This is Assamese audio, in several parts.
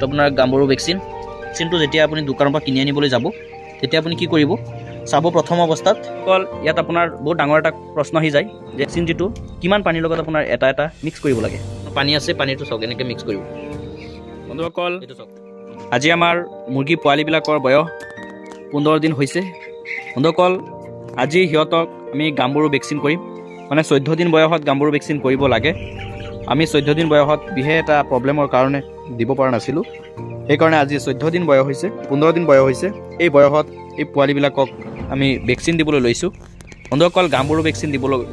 তো আপোনাৰ গাম্বুৰু ভেকচিনটো যেতিয়া আপুনি দোকানৰ পৰা কিনি আনিবলৈ যাব তেতিয়া আপুনি কি কৰিব চাব প্ৰথম অৱস্থাত অকল ইয়াত আপোনাৰ বহুত ডাঙৰ এটা প্ৰশ্ন আহি যায় যে ভেকচিন যিটো কিমান পানীৰ লগত আপোনাৰ এটা মিক্স কৰিব লাগে পানী আছে পানীটো চাওক এনেকৈ মিক্স কৰিব বন্ধুসকল এইটো চাওক আজি আমাৰ মুৰ্গী পোৱালিবিলাকৰ বয়স 15 দিন হৈছে বন্ধুসকল আজি সিহঁতক আমি গাম্বুৰু ভেকচিন কৰিম মানে 14 দিন বয়সত গাম্বুৰু ভেকচিন কৰিব লাগে আমি 14 দিন বয়সত বিহে এটা প্ৰব্লেমৰ কাৰণে দিব পৰা নাছিলোঁ সেইকাৰণে আজি 14 দিন বয়স হৈছে 15 দিন বয়স হৈছে এই বয়সত এই পোৱালিবিলাকক আমি ভেকচিন দিবলৈ লৈছোঁ বন্ধুসকল গাম্বুৰু ভেকচিন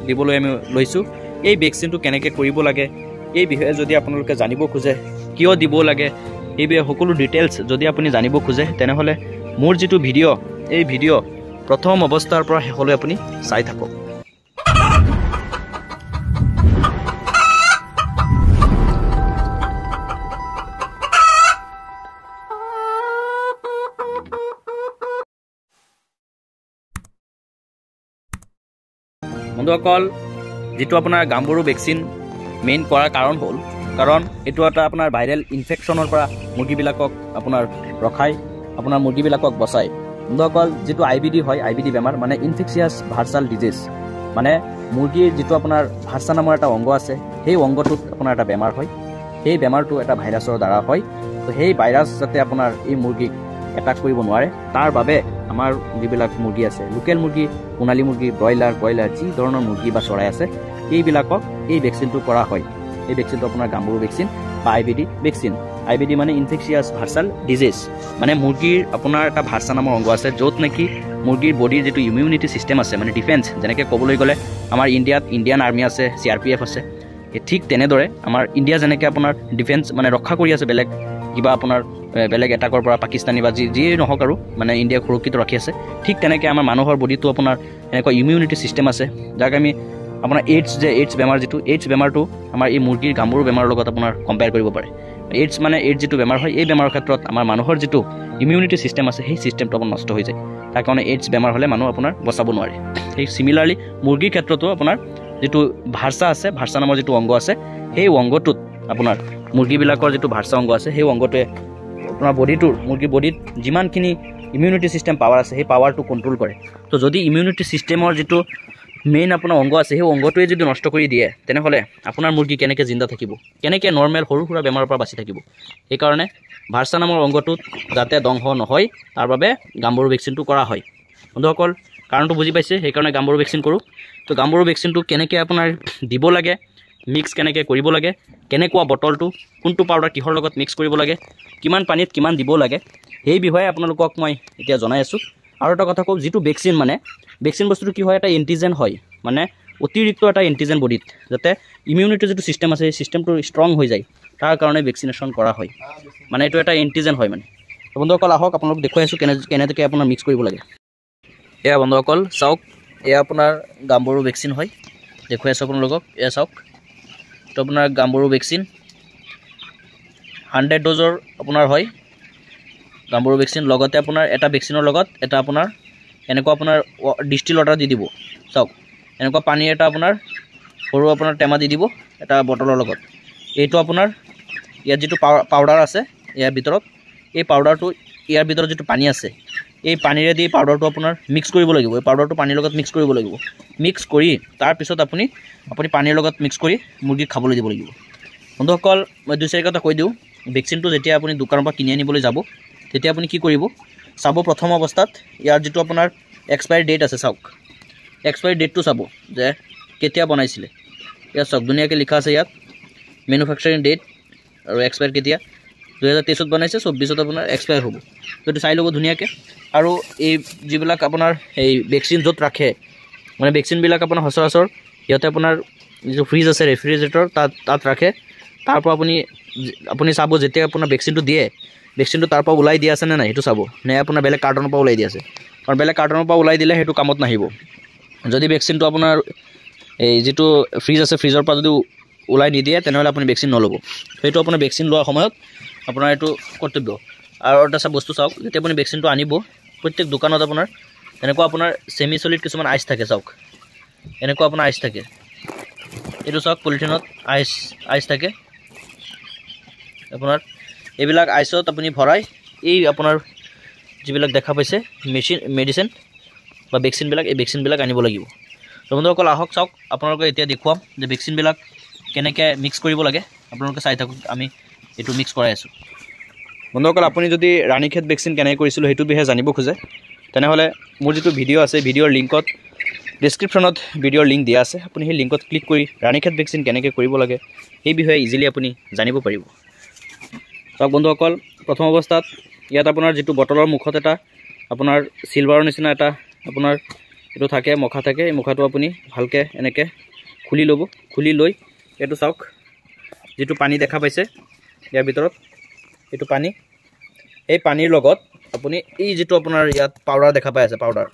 দিবলৈ আমি লৈছোঁ এই ভেকচিনটো কেনেকৈ কৰিব লাগে এই বিষয়ে যদি আপোনালোকে জানিব খোজে কিয় দিব লাগে এই সকলো ডিটেইলছ যদি আপুনি জানিব খোজে তেনেহ'লে মোৰ যিটো ভিডিঅ' এই ভিডিঅ' প্ৰথম অৱস্থাৰ পৰা শেষলৈ আপুনি চাই থাকক বন্ধুসকল যেটো আপোনাৰ গাম্বুৰু ভেকচিন মেইন কৰাৰ কাৰণ হ'ল কাৰণ এটো এটা আপোনাৰ ভাইৰেল ইনফেকশ্যনৰ পৰা মুৰ্গীবিলাকক আপোনাৰ ৰখাই আপোনাৰ মুৰ্গীবিলাকক বচায় বন্ধুসকল যেটো আইবিডি হয় আইবিডি বেমাৰ মানে ইনফেকচিয়াছ ভাৰ্চাল ডিজিজ মানে মুৰ্গীৰ যেটো আপোনাৰ ভাৰ্চা নামৰ এটা অংগ আছে সেই অংগটোত আপোনাৰ এটা বেমাৰ হয় সেই বেমাৰটো এটা ভাইৰাছৰ দ্বাৰা হয় তো সেই ভাইৰাছ যাতে আপোনাৰ এই মুৰ্গীক এটাক কৰিব নোৱাৰে তাৰ বাবে আমাৰ যিবিলাক মুৰ্গী আছে লোকেল মুৰ্গী সোণালী মুৰ্গী ব্ৰইলাৰ যি ধৰণৰ মুৰ্গী বা চৰাই আছে এইবিলাকক এই ভেকচিনটো কৰা হয় এই ভেকচিনটো আপোনাৰ গাম্বুৰু ভেকচিন বা আইবিডি ভেকচিন আইবিডি মানে ইনফেকচিয়াছ ভাৰ্চাল ডিজিজ মানে মুৰ্গীৰ আপোনাৰ এটা ভাৰ্চা নামৰ অংগ আছে য'ত নেকি মুৰ্গীৰ বডিৰ যেটো ইমিউনিটি সিস্টেম আছে মানে ডিফেন্স যেনেকৈ ক'বলৈ গ'লে আমাৰ ইণ্ডিয়াত ইণ্ডিয়ান আৰ্মি আছে CRPF আছে ঠিক তেনেদৰে আমাৰ ইণ্ডিয়া যেনেকৈ আপোনাৰ ডিফেন্স মানে ৰক্ষা কৰি আছে বেলেগ কিবা আপোনাৰ বেলেগ এটাকৰ পৰা পাকিস্তানী বা যিয়ে নহওক আৰু মানে ইণ্ডিয়াক সুৰক্ষিত ৰাখি আছে ঠিক তেনেকৈ আমাৰ মানুহৰ বডিটো আপোনাৰ এনেকুৱা ইমিউনিটি সিস্টেম আছে যাক আমি আপোনাৰ এইডছ বেমাৰ যেটো এইডছ বেমাৰটো আমাৰ এই মুৰ্গীৰ গাম্বুৰু বেমাৰৰ লগত আপোনাৰ কম্পেয়াৰ কৰিব পাৰে এইডছ মানে এইডছ যেটো বেমাৰ হয় এই বেমাৰৰ ক্ষেত্ৰত আমাৰ মানুহৰ যেটো ইমিউনিটি সিস্টেম আছে সেই সিস্টেমটো আপোনাৰ নষ্ট হৈ যায় তাৰ কাৰণে এইডছ বেমাৰ হ'লে মানুহ আপোনাৰ বচাব নোৱাৰে সেই সিমিলাৰলি মুৰ্গীৰ ক্ষেত্ৰতো আপোনাৰ যেটো ভাৰ্চা আছে ভাৰ্চা নামৰ যেটো অংগ আছে সেই অংগটোত আপোনাৰ মুৰ্গীবিলাকৰ যেটো ভাৰ্চা অংগ আছে সেই অংগটোৱে আপোনাৰ বডিটোৰ মুৰ্গী বডিত যিমানখিনি ইমিউনিটি সিস্টেম পাৱাৰ আছে সেই পাৱাৰটো কন্ট্ৰোল কৰে তো যদি ইমিউনিটি সিস্টেমৰ যেটো মেইন আপোনাৰ অংগ আছে সেই অংগটোৱে যদি নষ্ট কৰি দিয়ে তেনেহ'লে আপোনাৰ মুৰ্গী কেনেকৈ জিন্দা থাকিব কেনেকৈ নৰ্মেল সৰু সুৰা বেমাৰৰ পৰা বাচি থাকিব সেইকাৰণে ভাৰ্চা নামৰ অংগটোত যাতে ধ্বংস নহয় তাৰ বাবে গাম্বুৰু ভেকচিনটো কৰা হয় বন্ধুসকল কাৰণটো বুজি পাইছে সেইকাৰণে গাম্বুৰু ভেকচিন কৰোঁ তো গাম্বুৰু ভেকচিনটো কেনেকৈ আপোনাৰ দিব লাগে মিক্স কেনেকৈ কৰিব লাগে কেনেকুৱা বটলটো কোনটো পাউডাৰ কিহৰ লগত মিক্স কৰিব লাগে কিমান পানীত কিমান দিব লাগে সেই বিষয়ে আপোনালোকক মই এতিয়া জনাই আছোঁ আৰু এটা কথা কওঁ যেটো ভেকচিন মানে ভেকচিন বস্তুটো কি হয় এটা এন্টিজেন হয় মানে অতিৰিক্ত এটা এন্টিজেন বডিত যাতে ইমিউনিটি যেটো সিস্টেম আছে সেই সিস্টেমটো ষ্ট্ৰং হৈ যায় তাৰ কাৰণে ভেকচিনেশ্যন কৰা হয় মানে এইটো এটা এন্টিজেন হয় মানে বন্ধুসকল আহক আপোনালোক দেখুৱাই আছোঁ কেনেকৈ আপোনাৰ মিক্স কৰিব লাগে এয়া বন্ধুসকল চাওক এয়া আপোনাৰ গাম্বুৰু ভেকচিন হয় দেখুৱাই আছোঁ আপোনালোকক এয়া চাওক তো আপোনাৰ গাম্বুৰু ভেকচিন 100 ড'জৰ আপোনাৰ হয় গাম্বুৰু ভেকচিন লগতে আপোনাৰ এটা ভেকচিনৰ লগত এটা আপোনাৰ এনেকুৱা আপোনাৰ ডিষ্টিল ৱাটাৰ দি দিব চাওক এনেকুৱা পানী এটা আপোনাৰ সৰু আপোনাৰ টেমা দি দিব এটা বটলৰ লগত এইটো আপোনাৰ ইয়াত যেটো পাউডাৰ আছে ইয়াৰ ভিতৰত এই পাউডাৰটো ইয়াৰ ভিতৰত যেটো পানী আছে এই পানীৰে দি পাউডাৰটো আপোনাৰ মিক্স কৰিব লাগিব এই পাউডাৰটো পানীৰ লগত মিক্স কৰিব লাগিব মিক্স কৰি তাৰ পিছত আপুনি পানীৰ লগত মিক্স কৰি মুৰ্গীক খাবলৈ দিব লাগিব বন্ধুসকল মই দুই চাৰি কথা কৈ দিওঁ ভেকচিনটো যেতিয়া আপুনি দোকানৰ পৰা কিনি আনিবলৈ যাব তেতিয়া আপুনি কি কৰিব চাব প্ৰথম অৱস্থাত ইয়াৰ যেটো আপোনাৰ এক্সপায়াৰি ডেট আছে চাওক এক্সপায়াৰি ডেটটো চাব যে কেতিয়া বনাইছিলে ইয়াত চাওক ধুনীয়াকৈ লিখা আছে ইয়াত মেনুফেকচাৰিং ডেট আৰু এক্সপায়াৰ কেতিয়া 2023 বনাইছে 24 আপোনাৰ এক্সপায়াৰ হ'ব তো চাই ল'ব ধুনীয়াকৈ আৰু এই যিবিলাক আপোনাৰ এই ভেকচিন য'ত ৰাখে মানে ভেকচিনবিলাক আপোনাৰ সচৰাচৰ ইয়াতে আপোনাৰ যিটো ফ্ৰিজ আছে ৰেফ্ৰিজাৰেটৰ তাত ৰাখে তাৰ পৰা আপুনি চাব যেতিয়া আপোনাৰ ভেকচিনটো দিয়ে ভেকচিনটো তাৰ পৰা ওলাই দিয়া আছে নে নাই সেইটো চাব নে আপোনাৰ বেলেগ কাৰ্টনৰ পৰা ওলাই দিয়া আছে কাৰণ বেলেগ কাৰ্টনৰ পৰা ওলাই দিলে সেইটো কামত নাহিব যদি ভেকচিনটো আপোনাৰ এই যেটো ফ্ৰিজ আছে ফ্ৰিজৰ পৰা যদি ওলাই নিদিয়ে তেনেহ'লে আপুনি ভেকচিন নল'ব সেইটো আপোনাৰ ভেকচিন লোৱাৰ সময়ত আপোনাৰ এইটো কৰ্তব্য আৰু এটা বস্তু চাওক যেতিয়া আপুনি ভেকচিনটো আনিব প্ৰত্যেক দোকানত আপোনাৰ এনেকুৱা আপোনাৰ সেমি সলিড কিছুমান আইচ থাকে চাওক এনেকুৱা আপোনাৰ আইচ থাকে এইটো চাওক পলিথিনত আইচ থাকে আপোনাৰ এইবিলাক আইচত আপুনি ভৰাই এই আপোনাৰ যিবিলাক দেখা পাইছে মেডিচিন বা ভেকচিনবিলাক এই ভেকচিনবিলাক আনিব লাগিব। তো বন্ধুসকল আহক চাওক আপোনালোকে এতিয়া দেখুৱাম যে ভেকচিনবিলাক কেনেকৈ মিক্স কৰিব লাগে। আপোনালোকে চাই থাকক, আমি এইটো মিক্স কৰাই আছোঁ। বন্ধুসকল আপুনি যদি ৰাণীক্ষেত ভেকচিন কেনেকৈ কৰিছিলোঁ সেইটো বিষয়ে জানিব খোজে, তেনেহ'লে মোৰ যিটো ভিডিঅ' আছে ভিডিঅ'ৰ লিংকত ডেছক্ৰিপশ্যনত ভিডিঅ'ৰ লিংক দিয়া আছে। আপুনি সেই লিংকত ক্লিক কৰি ৰাণীক্ষেত ভেকচিন কেনেকৈ কৰিব লাগে সেই বিষয়ে ইজিলি আপুনি জানিব পাৰিব। চাওক বন্ধুসকল, প্ৰথম অৱস্থাত ইয়াত আপোনাৰ যিটো বটলৰ মুখত এটা আপোনাৰ চিলভাৰৰ নিচিনা এটা আপোনাৰ এইটো থাকে, মুখা থাকে। এই মুখাটো আপুনি ভালকৈ এনেকৈ খুলি ল'ব। খুলি লৈ এইটো চাওক যিটো পানী দেখা পাইছে ইয়াৰ ভিতৰত, এইটো পানী, এই পানীৰ লগত আপুনি এই যিটো আপোনাৰ ইয়াত পাউডাৰ দেখা পাই আছে, পাউডাৰ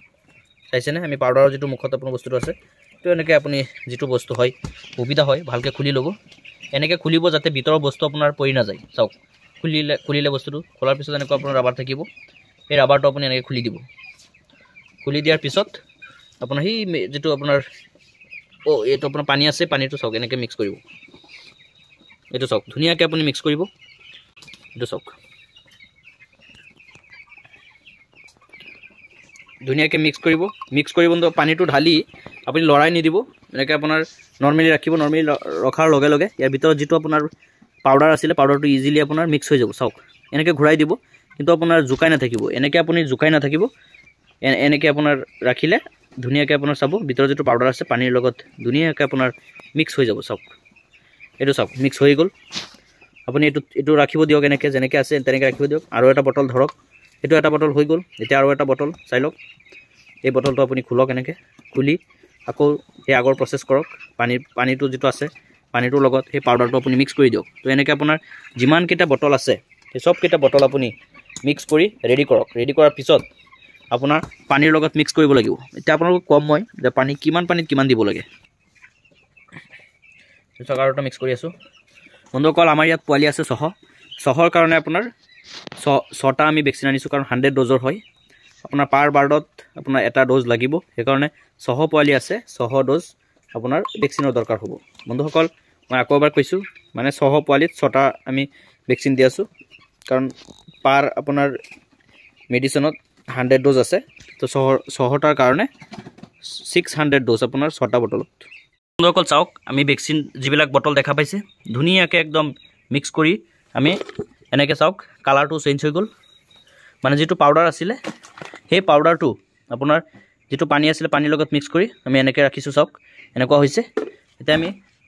চাইছেনে? আমি পাউডাৰৰ যিটো মুখত আপোনাৰ বস্তুটো আছে, তো এনেকৈ আপুনি যিটো বস্তু হয় সুবিধা হয় ভালকৈ খুলি ল'ব। এনেকৈ খুলিব যাতে ভিতৰৰ বস্তু আপোনাৰ পৰি নাযায়। চাওক খুলিলে বস্তুটো খোলাৰ পিছত এনেকুৱা আপোনাৰ ৰাবাৰ থাকিব। এই ৰাবাৰটো আপুনি এনেকৈ খুলি দিব। খুলি দিয়াৰ পিছত আপোনাৰ সেই যিটো আপোনাৰ এইটো আপোনাৰ পানী আছে, পানীটো চাওক এনেকৈ মিক্স কৰিব। এইটো চাওক ধুনীয়াকৈ আপুনি মিক্স কৰিব। এইটো চাওক ধুনীয়াকৈ মিক্স কৰিব। মিক্স কৰি বন্ধু পানীটো ঢালি আপুনি লৰাই নিদিব, এনেকৈ আপোনাৰ নৰ্মেলি ৰাখিব। নৰ্মেলি ৰখাৰ লগে লগে ইয়াৰ ভিতৰত যিটো আপোনাৰ পাউডাৰ আছিলে পাউডাৰটো ইজিলি আপোনাৰ মিক্স হৈ যাব। চাওক এনেকৈ ঘূৰাই দিব, কিন্তু আপোনাৰ জোকাই নাথাকিব। এনেকৈ আপুনি জোকাই নাথাকিব, এনেকৈ আপোনাৰ ৰাখিলে ধুনীয়াকৈ আপোনাৰ চাব ভিতৰত যিটো পাউডাৰ আছে পানীৰ লগত ধুনীয়াকৈ আপোনাৰ মিক্স হৈ যাব। চাওক এইটো চাওক মিক্স হৈ গ'ল। আপুনি এইটো ৰাখিব দিয়ক, এনেকৈ যেনেকৈ আছে তেনেকৈ ৰাখিব দিয়ক। আৰু এটা বটল ধৰক, এইটো এটা বটল হৈ গ'ল। এতিয়া আৰু এটা বটল চাই লওক। এই বটলটো আপুনি খোলক, এনেকৈ খুলি আকৌ সেই আগৰ প্ৰচেছ কৰক। পানীটো যিটো আছে পানীটোৰ লগত সেই পাউডাৰটো আপুনি মিক্স কৰি দিয়ক। তো এনেকৈ আপোনাৰ যিমানকেইটা বটল আছে সেই চবকেইটা বটল আপুনি মিক্স কৰি ৰেডি কৰক। ৰেডি কৰাৰ পিছত আপোনাৰ পানীৰ লগত মিক্স কৰিব লাগিব। এতিয়া আপোনালোকক ক'ম মই যে পানী কিমান পানীত কিমান দিব লাগে। চাওক আৰু এটা মিক্স কৰি আছোঁ। বন্ধুসকল আমাৰ ইয়াত পোৱালি আছে 600 কাৰণে আপোনাৰ 6টা আমি ভেকচিন আনিছোঁ, কাৰণ 100 ড'জৰ হয়। আপোনাৰ পাৰ বাৰ্ডত আপোনাৰ এটা ড'জ লাগিব, সেইকাৰণে 600 পোৱালি আছে। 600 ড'জ আপোনাৰ ভেকচিনৰ দৰকাৰ হ'ব। বন্ধুসকল মই আকৌ এবাৰ কৈছোঁ, মানে 600 পোৱালিত 6টা আমি ভেকচিন দি আছোঁ, কাৰণ পাৰ আপোনাৰ মেডিচিনত 100 ড'জ আছে। তো 600টাৰ কাৰণে 600 ড'জ আপোনাৰ 6টা বটলত। বন্ধুসকল চাওক আমি ভেকচিন যিবিলাক বটল দেখা পাইছে ধুনীয়াকৈ একদম মিক্স কৰি আমি এনেকৈ চাওক কালাৰটো চেঞ্জ হৈ গ'ল। মানে যিটো পাউডাৰ আছিলে সেই পাউডাৰটো আপোনাৰ যিটো পানী আছিলে পানীৰ লগত মিক্স কৰি আমি এনেকৈ ৰাখিছোঁ। চাওক এনেকুৱা হৈছে। এতিয়া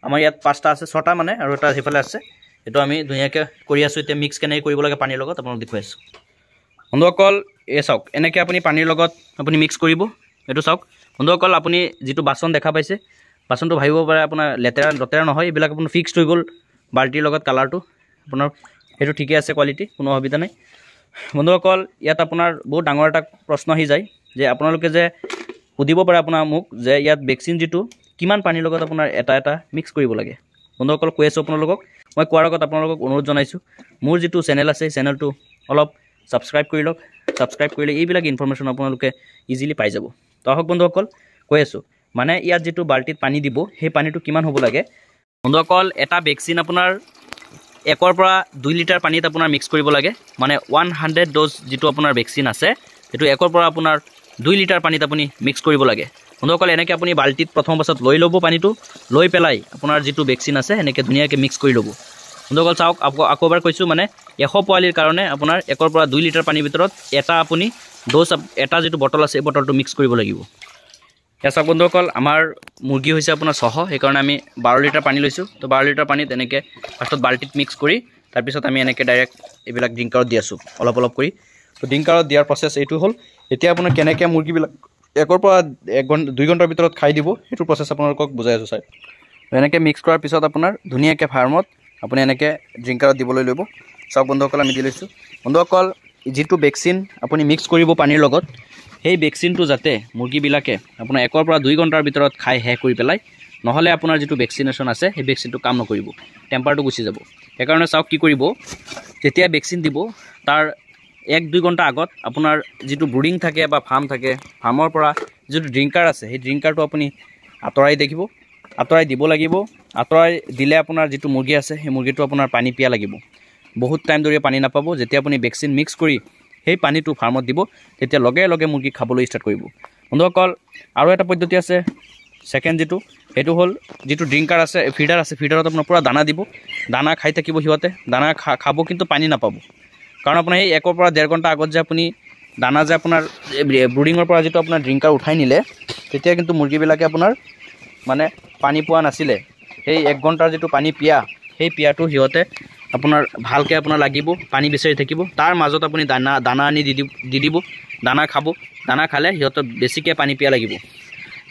আমাৰ ইয়াত 5টা আছে, 6টা মানে, আৰু এটা সেইফালে আছে। এইটো আমি ধুনীয়াকৈ কৰি আছোঁ। এতিয়া মিক্স কেনেকৈ কৰিব লাগে পানীৰ লগত আপোনালোক দেখুৱাই আছোঁ। বন্ধুসকল এই চাওক এনেকৈ আপুনি পানীৰ লগত আপুনি মিক্স কৰিব। এইটো চাওক বন্ধুসকল, আপুনি যিটো বাচন দেখা পাইছে বাচনটো ভাবিব পাৰে আপোনাৰ লেতেৰা নহয়। এইবিলাক আপোনাৰ ফিক্সড হৈ গ'ল বাল্টিৰ লগত। কালাৰটো আপোনাৰ সেইটো ঠিকে আছে, কোৱালিটি কোনো অসুবিধা নাই। বন্ধুসকল ইয়াত আপোনাৰ বহুত ডাঙৰ এটা প্ৰশ্ন আহি যায় যে আপোনালোকে যে সুধিব পাৰে আপোনাৰ মোক যে ইয়াত ভেকচিন যিটো কিমান পানীৰ লগত আপোনাৰ এটা মিক্স কৰিব লাগে। বন্ধুসকল কৈ আছোঁ আপোনালোকক, মই কোৱাৰ আগত আপোনালোকক অনুৰোধ জনাইছোঁ, মোৰ যিটো চেনেল আছে চেনেলটো অলপ ছাবস্ক্ৰাইব কৰি লওক। ছাবস্ক্ৰাইব কৰিলে এইবিলাক ইনফৰমেশ্যন আপোনালোকে ইজিলি পাই যাব। তো আহক বন্ধুসকল কৈ আছোঁ, মানে ইয়াত যিটো বাল্টিত পানী দিব সেই পানীটো কিমান হ'ব লাগে। বন্ধুসকল এটা ভেকচিন আপোনাৰ 1ৰ পৰা 2 লিটাৰ পানীত আপোনাৰ মিক্স কৰিব লাগে। মানে 100 ড'জ যিটো আপোনাৰ ভেকচিন আছে সেইটো 1ৰ পৰা আপোনাৰ 2 লিটাৰ পানীত আপুনি মিক্স কৰিব লাগে। বন্ধুসকল এনেকৈ আপুনি বাল্টিত প্ৰথম অৱস্থাত লৈ ল'ব পানীটো, লৈ পেলাই আপোনাৰ যিটো ভেকচিন আছে এনেকৈ ধুনীয়াকৈ মিক্স কৰি ল'ব। বন্ধুসকল চাওক আকৌ এবাৰ কৈছোঁ, মানে 100 পোৱালিৰ কাৰণে আপোনাৰ 1ৰ পৰা 2 লিটাৰ পানীৰ ভিতৰত এটা আপুনি ড'জ এটা যিটো বটল আছে এই বটলটো মিক্স কৰিব লাগিব। এতিয়া চাওক বন্ধুসকল আমাৰ মুৰ্গী হৈছে আপোনাৰ 600, সেইকাৰণে আমি 12 লিটাৰ পানী লৈছোঁ। তো 12 লিটাৰ পানীত এনেকৈ ফাৰ্ষ্টত বাল্টিত মিক্স কৰি তাৰপিছত আমি এনেকৈ ডাইৰেক্ট এইবিলাক ড্ৰিংকাৰত দি আছোঁ অলপ অলপ কৰি। তো ড্ৰিংকাৰত দিয়াৰ প্ৰচেছ এইটো হ'ল। এতিয়া আপোনাৰ কেনেকৈ মুৰ্গীবিলাক 1ৰ পৰা 2 ঘণ্টাৰ ভিতৰত খাই দিব সেইটো প্ৰচেছ আপোনালোকক বুজাই আছোঁ। চাই এনেকৈ মিক্স কৰাৰ পিছত আপোনাৰ ধুনীয়াকৈ ফাৰ্মত আপুনি এনেকৈ ড্ৰিংকাৰত দিবলৈ ল'ব। চাওক বন্ধুসকল আমি দি লৈছোঁ। বন্ধুসকল যিটো ভেকচিন আপুনি মিক্স কৰিব পানীৰ লগত সেই ভেকচিনটো যাতে মুৰ্গীবিলাকে আপোনাৰ 1ৰ পৰা 2 ঘণ্টাৰ ভিতৰত খাই শেষ কৰি পেলাই, নহ'লে আপোনাৰ যিটো ভেকচিনেশ্যন আছে সেই ভেকচিনটো কাম নকৰিব, টেম্পাৰটো গুচি যাব। সেইকাৰণে চাওক কি কৰিব, যেতিয়া ভেকচিন দিব তাৰ 1-2 ঘণ্টা আগত আপোনাৰ যিটো ব্ৰুডিং থাকে বা ফাৰ্ম থাকে, ফাৰ্মৰ পৰা যিটো ড্ৰিংকাৰ আছে সেই ড্ৰিংকাৰটো আপুনি আঁতৰাই দিব লাগিব। আঁতৰাই দিলে আপোনাৰ যিটো মুৰ্গী আছে সেই মুৰ্গীটো আপোনাৰ পানী পিয়া লাগিব। বহুত টাইম ধৰি পানী নাপাব। যেতিয়া আপুনি ভেকচিন মিক্স কৰি সেই পানীটো ফাৰ্মত দিব, তেতিয়া লগে লগে মুৰ্গী খাবলৈ ষ্টাৰ্ট কৰিব। বন্ধুসকল আৰু এটা পদ্ধতি আছে ছেকেণ্ড যিটো, সেইটো হ'ল যিটো ড্ৰিংকাৰ আছে, ফিডাৰ আছে, ফিডাৰত আপোনাৰ পূৰা দানা দিব, দানা খাই থাকিব সিহঁতে, দানা খাব কিন্তু পানী নাপাব। কাৰণ আপোনাৰ সেই 1 পৰা 1.5 ঘণ্টা আগত যে আপুনি দানা যে আপোনাৰ ব্ৰুডিঙৰ পৰা যিটো আপোনাৰ ড্ৰিংকাৰ উঠাই নিলে, তেতিয়া কিন্তু মুৰ্গীবিলাকে আপোনাৰ মানে পানী পোৱা নাছিলে। সেই 1 ঘণ্টাৰ যিটো পানী পিয়া, সেই পিয়াটো সিহঁতে আপোনাৰ ভালকৈ আপোনাৰ লাগিব, পানী বিচাৰি থাকিব। তাৰ মাজত আপুনি দানা আনি দি দিব, দানা খাব, দানা খালে সিহঁতৰ বেছিকৈ পানী পিয়া লাগিব।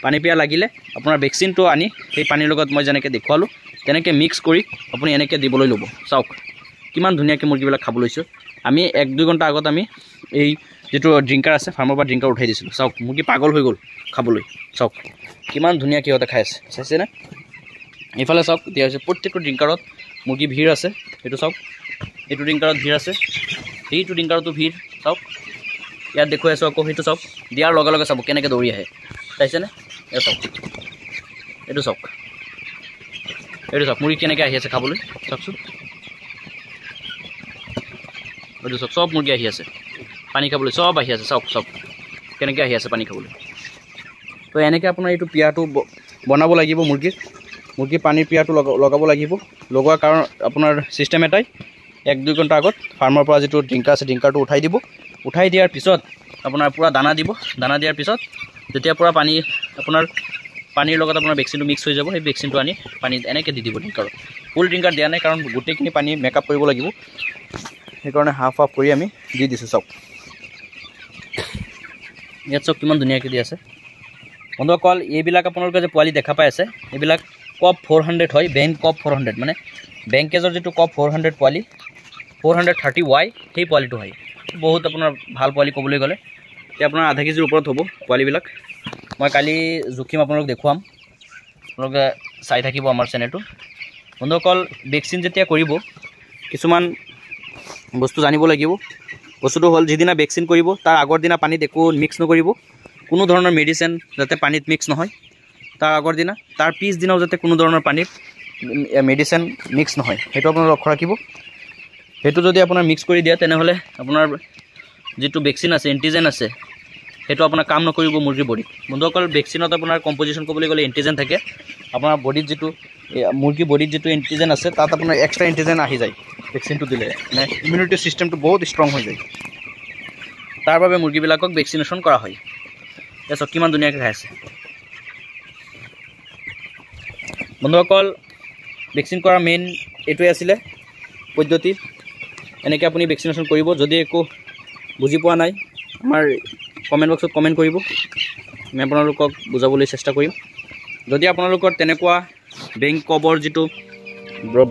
পানী পিয়া লাগিলে আপোনাৰ ভেকচিনটো আনি সেই পানীৰ লগত মই যেনেকৈ দেখুৱালোঁ তেনেকৈ মিক্স কৰি আপুনি এনেকৈ দিবলৈ ল'ব। চাওক কিমান ধুনীয়াকৈ মুৰ্গীবিলাক খাব লৈছোঁ। আমি 1-2 ঘণ্টা আগত আমি এই যিটো ড্ৰিংকাৰ আছে ফাৰ্মৰ পৰা ড্ৰিংকাৰ উঠাই দিছিলোঁ। চাওক মুৰ্গী পাগল হৈ গ'ল খাবলৈ। চাওক কিমান ধুনীয়াকৈ সিহঁতে খাই আছে, চাইছেনে? এইফালে চাওক দিয়া হৈছে প্ৰত্যেকটো ড্ৰিংকাৰত মুৰ্গী ভিৰ আছে। সেইটো চাওক, এইটো ড্ৰিংকাৰত ভিৰ আছে, সেইটো ড্ৰিংকাৰতো ভিৰ। চাওক ইয়াত দেখুৱাই আছোঁ আকৌ, সেইটো চাওক দিয়াৰ লগে লগে চাব কেনেকৈ দৌৰি আহে, চাইছেনে? এই চাওক, এইটো চাওক, এইটো চাওক মুৰ্গী কেনেকৈ আহি আছে খাবলৈ, চাওকচোন। এইটো চাওক চব মুৰ্গী আহি আছে পানী খাবলৈ, চব আহি আছে। চাওক চব কেনেকৈ আহি আছে পানী খাবলৈ। তো এনেকৈ আপোনাৰ এইটো পিয়াটো বনাব লাগিব মুৰ্গীৰ পানীৰ পিয়াটো লগাব লাগিব। লগোৱাৰ কাৰণ আপোনাৰ ছিষ্টেম এটাই, 1-2 ঘণ্টা আগত ফাৰ্মৰ পৰা যিটো ড্ৰিংকাৰ আছে ড্ৰিংকাৰটো উঠাই দিব। উঠাই দিয়াৰ পিছত আপোনাৰ পূৰা দানা দিব, দানা দিয়াৰ পিছত যেতিয়া পূৰা পানীৰ লগত আপোনাৰ ভেকচিনটো মিক্স হৈ যাব, সেই ভেকচিনটো আনি পানীত এনেকৈ দি দিব ড্ৰিংকাৰত। ফুল ড্ৰিংকাৰ দিয়া নাই কাৰণ গোটেইখিনি পানী মেকআপ কৰিব লাগিব, সেইকাৰণে হাফ কৰি আমি দি দিছোঁ। চাওক ইয়াত চাওক কিমান ধুনীয়াকৈ দি আছে। বন্ধুসকল এইবিলাক আপোনালোকে যে পোৱালি দেখা পাই আছে, এইবিলাক কপ 400 হয়, বেংক কপ 400, মানে বেংকেজৰ যিটো কপ 400 পোৱালি 430Y, সেই পোৱালিটো হয়। বহুত আপোনাৰ ভাল পোৱালি ক'বলৈ গ'লে এতিয়া আপোনাৰ আধা কেজিৰ ওপৰত হ'ব পোৱালিবিলাক। মই কালি জুখিম, আপোনালোক দেখুৱাম, আপোনালোকে চাই থাকিব আমাৰ চেনেলটো। বন্ধুসকল ভেকচিন যেতিয়া কৰিব কিছুমান বস্তু জানিব লাগিব। বস্তুটো হ'ল যিদিনা ভেকচিন কৰিব তাৰ আগৰ দিনা পানীত একো মিক্স নকৰিব, কোনো ধৰণৰ মেডিচিন যাতে পানীত মিক্স নহয় তাৰ আগৰ দিনা। তাৰ পিছদিনাও যাতে কোনো ধৰণৰ পানীত মেডিচিন মিক্স নহয়, সেইটো আপোনাৰ লক্ষ্য ৰাখিব। সেইটো যদি আপোনাৰ মিক্স কৰি দিয়ে তেনেহ'লে আপোনাৰ যিটো ভেকচিন আছে, এণ্টিজেন আছে, সেইটো আপোনাৰ কাম নকৰিব মুৰ্গীৰ বডিত। বন্ধুসকল ভেকচিনত আপোনাৰ কম্পজিশ্যন ক'বলৈ গ'লে এণ্টিজেন থাকে। আপোনাৰ বডিত যিটো মুৰ্গীৰ বডিত যিটো এণ্টিজেন আছে তাত আপোনাৰ এক্সট্ৰা এণ্টিজেন আহি যায় ভেকচিনটো দিলে, মানে ইমিউনিটি ছিষ্টেমটো বহুত ষ্ট্ৰং হৈ যায়। তাৰ বাবে মুৰ্গীবিলাকক ভেকচিনেশ্যন কৰা হয়। চাওক কিমান ধুনীয়াকৈ খাই আছে। বন্ধুসকল ভেকচিন কৰা মেইন এইটোৱে আছিলে পদ্ধতি। এনেকৈ আপুনি ভেকচিনেশ্যন কৰিব। যদি একো বুজি পোৱা নাই আমাৰ কমেণ্ট বক্সত কমেণ্ট কৰিব, আমি আপোনালোকক বুজাবলৈ চেষ্টা কৰিম। যদি আপোনালোকৰ তেনেকুৱা বেংক কবৰ যিটো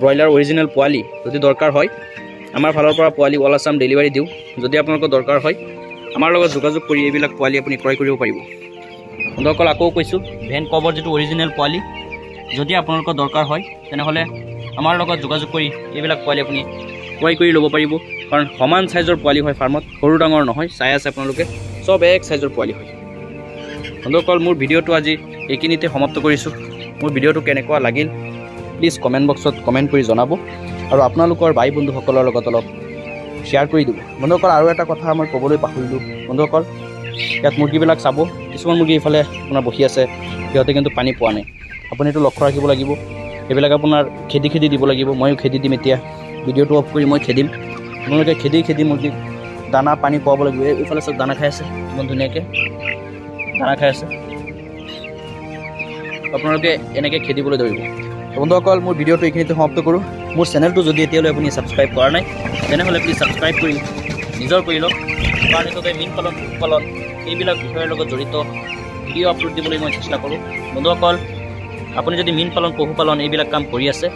ব্ৰইলাৰ অৰিজিনেল পোৱালি যদি দৰকাৰ হয়, আমাৰ ফালৰ পৰা পোৱালি অল আছাম ডেলিভাৰী দিওঁ। যদি আপোনালোকৰ দৰকাৰ হয় আমাৰ লগত যোগাযোগ কৰি এইবিলাক পোৱালি আপুনি ক্ৰয় কৰিব পাৰিব। বন্ধুসকল আকৌ কৈছোঁ, ভেন কবৰ যিটো অৰিজিনেল পোৱালি যদি আপোনালোকৰ দৰকাৰ হয় তেনেহ'লে আমাৰ লগত যোগাযোগ কৰি এইবিলাক পোৱালি আপুনি ক্ৰয় কৰি ল'ব পাৰিব। কাৰণ সমান চাইজৰ পোৱালি হয় ফাৰ্মত, সৰু ডাঙৰ নহয়, চাই আছে আপোনালোকে, চব এক চাইজৰ পোৱালি হয়। বন্ধুসকল মোৰ ভিডিঅ'টো আজি এইখিনিতে সমাপ্ত কৰিছোঁ। মোৰ ভিডিঅ'টো কেনেকুৱা লাগিল প্লিজ কমেণ্ট বক্সত কমেণ্ট কৰি জনাব, আৰু আপোনালোকৰ ভাই বন্ধুসকলৰ লগত অলপ শ্বেয়াৰ কৰি দিব। বন্ধুসকল আৰু এটা কথা মই ক'বলৈ পাহৰিলোঁ, বন্ধুসকল ইয়াত মুৰ্গীবিলাক চাব, কিছুমান মুৰ্গী ইফালে আপোনাৰ বহি আছে, সিহঁতে কিন্তু পানী পোৱা নাই। আপুনি এইটো লক্ষ্য ৰাখিব লাগিব। এইবিলাক আপোনাৰ খেদি দিব লাগিব। ময়ো খেদি দিম, এতিয়া ভিডিঅ'টো অফ কৰি মই খেদিম। আপোনালোকে খেদি মুৰ্গীক দানা পানী খুৱাব লাগিব। এইফালে চব দানা খাই আছে, ইমান ধুনীয়াকৈ দানা খাই আছে। আপোনালোকে এনেকৈ খেদিবলৈ ধৰিব। বন্ধুসকল মোৰ ভিডিঅ'টো এইখিনিতে সমাপ্ত কৰোঁ। মোৰ চেনেলটো যদি এতিয়ালৈ আপুনি ছাবস্ক্ৰাইব কৰা নাই তেনেহ'লে প্লিজ ছাবস্ক্ৰাইব কৰি নিজৰ কৰি লওক। কাৰণ এইটোতে মীন পালন, পশুপালন এইবিলাক বিষয়ৰ লগত জড়িত ভিডিঅ' আপলোড দিবলৈ মই চেষ্টা কৰোঁ। বন্ধুসকল আপুনি যদি মীন পালন, পশুপালন এইবিলাক কাম কৰি আছে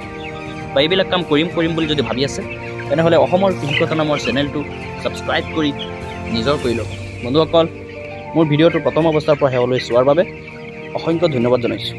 বা এইবিলাক কাম কৰিম বুলি যদি ভাবি আছে তেনেহ'লে অসমৰ কৃষিকতা নামৰ চেনেলটো ছাবস্ক্ৰাইব কৰি নিজৰ কৰি লওক। বন্ধুসকল মোৰ ভিডিঅ'টো প্ৰথম অৱস্থাৰ পৰা শেষলৈ চোৱাৰ বাবে অসংখ্য ধন্যবাদ জনাইছোঁ।